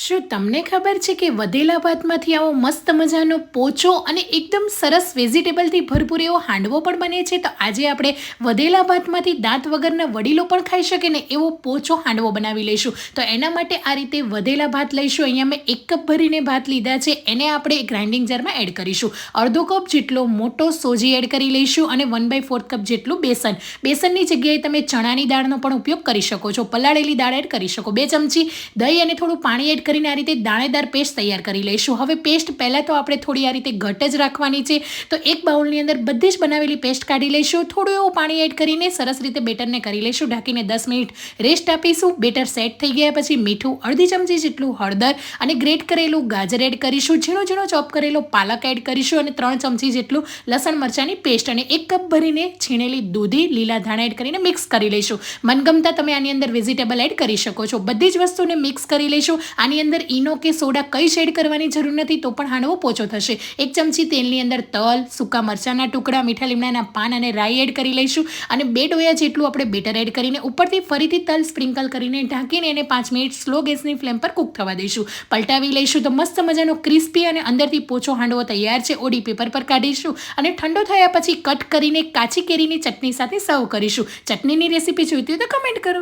શું તમને ખબર છે કે વધેલા ભાતમાંથી આવો મસ્ત મજાનો પોચો અને એકદમ સરસ વેજીટેબલથી ભરપૂર એવો હાંડવો પણ બને છે? તો આજે આપણે વધેલા ભાતમાંથી દાંત વગરના વડીલો પણ ખાઈ શકે ને એવો પોચો હાંડવો બનાવી લઈશું. તો એના માટે આ રીતે વધેલા ભાત લઈશું. અહીંયા મેં 1 કપ ભરીને ભાત લીધા છે, એને આપણે ગ્રાઇન્ડિંગ જારમાં એડ કરીશું. અડધો કપ જેટલો મોટો સોજી એડ કરી લઈશું અને 1/4 કપ જેટલું બેસન. બેસનની જગ્યાએ તમે ચણાની દાળનો પણ ઉપયોગ કરી શકો છો. પલાળેલી દાળ એડ કરી શકો. 2 ચમચી દહીં અને થોડું પાણી એડ કરીને આ રીતે દાણેદાર પેસ્ટ તૈયાર કરી લઈશું. હવે પેસ્ટ પહેલાં તો આપણે થોડી આ રીતે ઘટ જ રાખવાની છે. તો એક બાઉલની અંદર બધી જ બનાવેલી પેસ્ટ કાઢી લઈશું. થોડું એવું પાણી એડ કરીને સરસ રીતે બેટરને કરી લઈશું. ઢાંકીને 10 મિનિટ રેસ્ટ આપીશું. બેટર સેટ થઈ ગયા પછી મીઠું, અડધી ચમચી જેટલું હળદર અને ગ્રેટ કરેલું ગાજર એડ કરીશું. ઝીણો ઝીણો ચોપ કરેલો પાલક એડ કરીશું અને 3 ચમચી જેટલું લસણ મરચાંની પેસ્ટ અને 1 કપ ભરીને છીણેલી દૂધી, લીલા ધાણા એડ કરીને મિક્સ કરી લઈશું. મનગમતા તમે આની અંદર વેજીટેબલ એડ કરી શકો છો. બધી જ વસ્તુને મિક્સ કરી લઈશું. આની અંદર ઈનો કે સોડા કંઈ એડ કરવાની જરૂર નથી, તો પણ હાંડવો પોચો થશે. 1 ચમચી તેલની અંદર તલ, સૂકા મરચાંના ટુકડા, મીઠા લીમડાના પાન અને રાઈ એડ કરી લઈશું અને 2 ડોયા જેટલું આપણે બેટર એડ કરીને ઉપરથી ફરીથી તલ સ્પ્રિંકલ કરીને ઢાંકીને એને 5 મિનિટ સ્લો ગેસની ફ્લેમ પર કૂક થવા દઈશું. પલટાવી લઈશું તો મસ્ત મજાનો ક્રિસ્પી અને અંદરથી પોચો હાંડવો તૈયાર છે. ઓડી પેપર પર કાઢીશું અને ઠંડો થયા પછી કટ કરીને કાચી કેરીની ચટણી સાથે સર્વ કરીશું. ચટણીની રેસીપી જોઈતી હોય તો કમેન્ટ કરો.